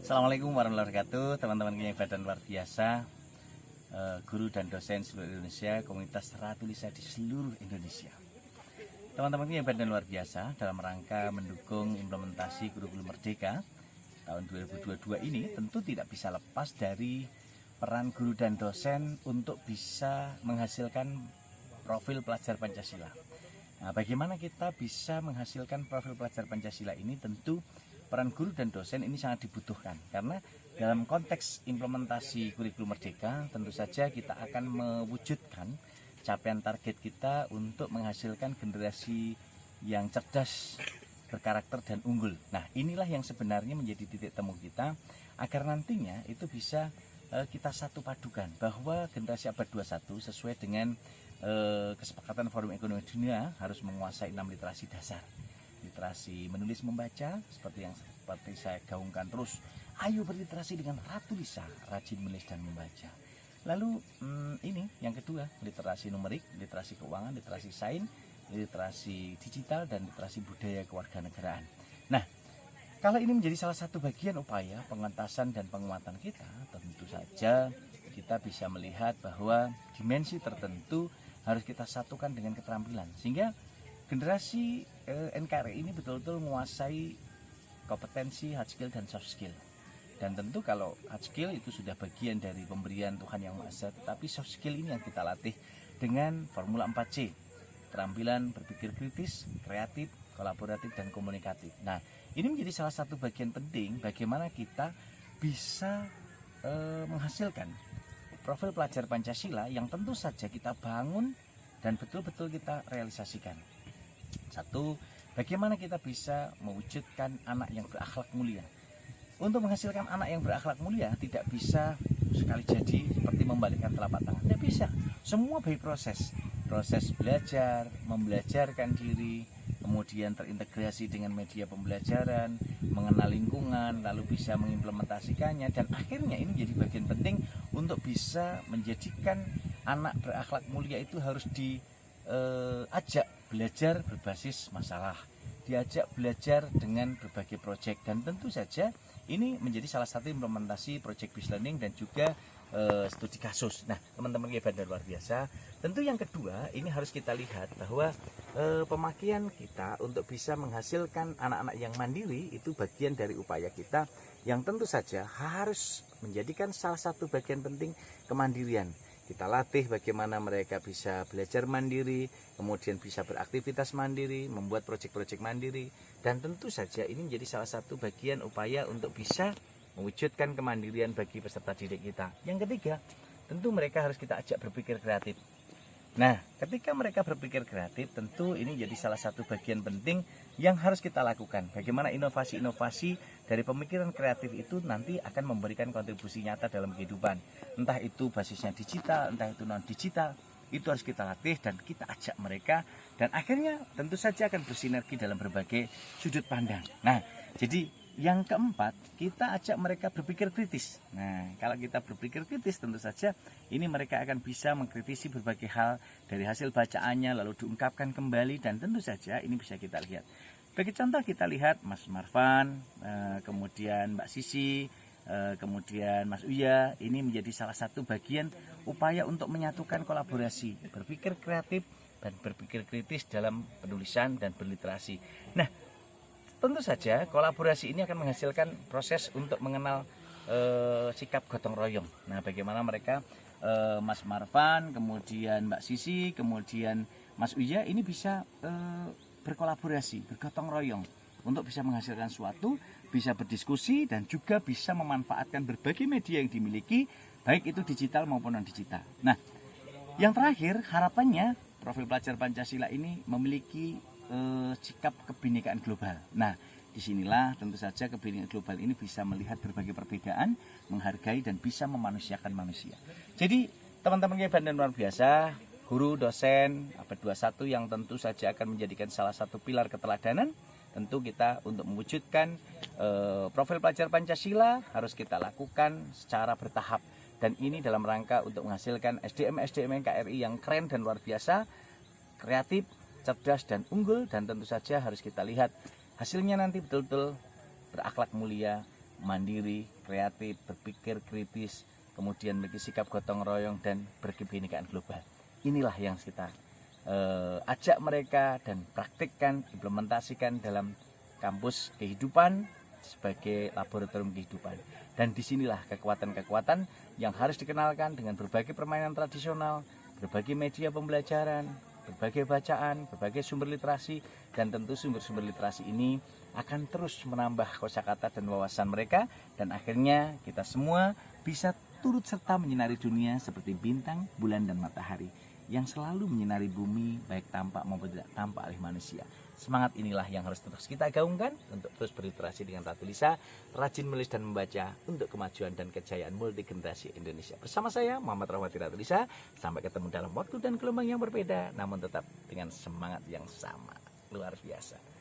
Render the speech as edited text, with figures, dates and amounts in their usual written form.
Assalamualaikum warahmatullahi wabarakatuh, teman-teman yang hebat dan luar biasa, guru dan dosen seluruh Indonesia, komunitas Ratu Lisa di seluruh Indonesia. Teman-teman yang hebat dan luar biasa, dalam rangka mendukung implementasi kurikulum Merdeka tahun 2022 ini, tentu tidak bisa lepas dari peran guru dan dosen untuk bisa menghasilkan profil pelajar Pancasila. Nah, bagaimana kita bisa menghasilkan profil pelajar Pancasila ini? Tentu peran guru dan dosen ini sangat dibutuhkan, karena dalam konteks implementasi kurikulum Merdeka tentu saja kita akan mewujudkan capaian target kita untuk menghasilkan generasi yang cerdas, berkarakter dan unggul. Nah, inilah yang sebenarnya menjadi titik temu kita agar nantinya itu bisa kita satu padukan bahwa generasi abad 21 sesuai dengan kesepakatan Forum Ekonomi Dunia harus menguasai 6 literasi dasar. Literasi menulis membaca seperti saya gaungkan terus, ayo berliterasi dengan Ratu Lisa, rajin menulis dan membaca. Lalu ini yang kedua, literasi numerik, literasi keuangan, literasi sains, literasi digital, dan literasi budaya kewarganegaraan. Nah, kalau ini menjadi salah satu bagian upaya pengentasan dan penguatan kita, tentu saja kita bisa melihat bahwa dimensi tertentu harus kita satukan dengan keterampilan, sehingga generasi NKRI ini betul-betul menguasai kompetensi hard skill dan soft skill. Dan tentu kalau hard skill itu sudah bagian dari pemberian Tuhan Yang Maha Esa, tetapi soft skill ini yang kita latih dengan formula 4C. Keterampilan berpikir kritis, kreatif, kolaboratif, dan komunikatif. Nah, ini menjadi salah satu bagian penting bagaimana kita bisa menghasilkan profil pelajar Pancasila yang tentu saja kita bangun dan betul-betul kita realisasikan. Satu, bagaimana kita bisa mewujudkan anak yang berakhlak mulia. Untuk menghasilkan anak yang berakhlak mulia tidak bisa sekali jadi seperti membalikkan telapak tangan. Tidak bisa. Semua by proses. Proses belajar, membelajarkan diri, kemudian terintegrasi dengan media pembelajaran, mengenal lingkungan, lalu bisa mengimplementasikannya, dan akhirnya ini menjadi bagian penting untuk bisa menjadikan anak berakhlak mulia itu harus diajak belajar berbasis masalah, diajak belajar dengan berbagai proyek, dan tentu saja ini menjadi salah satu implementasi project based learning dan juga studi kasus. Nah, teman-teman hebat dan luar biasa, tentu yang kedua ini harus kita lihat bahwa pemakaian kita untuk bisa menghasilkan anak-anak yang mandiri itu bagian dari upaya kita yang tentu saja harus menjadikan salah satu bagian penting kemandirian. Kita latih bagaimana mereka bisa belajar mandiri, kemudian bisa beraktivitas mandiri, membuat proyek-proyek mandiri, dan tentu saja ini menjadi salah satu bagian upaya untuk bisa mewujudkan kemandirian bagi peserta didik kita. Yang ketiga, tentu mereka harus kita ajak berpikir kreatif. Nah, ketika mereka berpikir kreatif, tentu ini jadi salah satu bagian penting yang harus kita lakukan. Bagaimana inovasi-inovasi dari pemikiran kreatif itu nanti akan memberikan kontribusi nyata dalam kehidupan. Entah itu basisnya digital, entah itu non-digital, itu harus kita latih dan kita ajak mereka. Dan akhirnya tentu saja akan bersinergi dalam berbagai sudut pandang. Nah, jadi yang keempat, kita ajak mereka berpikir kritis. Nah, kalau kita berpikir kritis, tentu saja ini mereka akan bisa mengkritisi berbagai hal dari hasil bacaannya, lalu diungkapkan kembali, dan tentu saja ini bisa kita lihat. Bagi contoh kita lihat Mas Marvan, kemudian Mbak Sisi, kemudian Mas Uya, ini menjadi salah satu bagian upaya untuk menyatukan kolaborasi, berpikir kreatif dan berpikir kritis dalam penulisan dan berliterasi. Nah, tentu saja kolaborasi ini akan menghasilkan proses untuk mengenal sikap gotong royong. Nah, bagaimana mereka Mas Marvan, kemudian Mbak Sisi, kemudian Mas Uya ini bisa berkolaborasi, bergotong royong untuk bisa menghasilkan suatu, bisa berdiskusi dan juga bisa memanfaatkan berbagai media yang dimiliki, baik itu digital maupun non digital. Nah, yang terakhir harapannya profil pelajar Pancasila ini memiliki sikap kebinekaan global. Nah, disinilah tentu saja kebinekaan global ini bisa melihat berbagai perbedaan, menghargai dan bisa memanusiakan manusia. Jadi teman-teman hebat dan luar biasa, guru, dosen abad 21 yang tentu saja akan menjadikan salah satu pilar keteladanan, tentu kita untuk mewujudkan profil pelajar Pancasila harus kita lakukan secara bertahap. Dan ini dalam rangka untuk menghasilkan SDM NKRI yang keren dan luar biasa, kreatif, cerdas dan unggul, dan tentu saja harus kita lihat hasilnya nanti betul-betul berakhlak mulia, mandiri, kreatif, berpikir kritis, kemudian memiliki sikap gotong royong dan berkebinekaan global. Inilah yang kita ajak mereka dan praktikkan, implementasikan dalam kampus kehidupan sebagai laboratorium kehidupan. Dan disinilah kekuatan-kekuatan yang harus dikenalkan dengan berbagai permainan tradisional, berbagai media pembelajaran, berbagai bacaan, berbagai sumber literasi, dan tentu sumber-sumber literasi ini akan terus menambah kosakata dan wawasan mereka, dan akhirnya kita semua bisa turut serta menyinari dunia seperti bintang, bulan, dan matahari yang selalu menyinari bumi baik tampak maupun tidak tampak oleh manusia. Semangat inilah yang harus terus kita gaungkan untuk terus berliterasi dengan Ratu Lisa, rajin menulis dan membaca untuk kemajuan dan kejayaan multigenerasi Indonesia. Bersama saya Muhammad Rahmati Ratu Lisa, sampai ketemu dalam waktu dan gelombang yang berbeda, namun tetap dengan semangat yang sama. Luar biasa.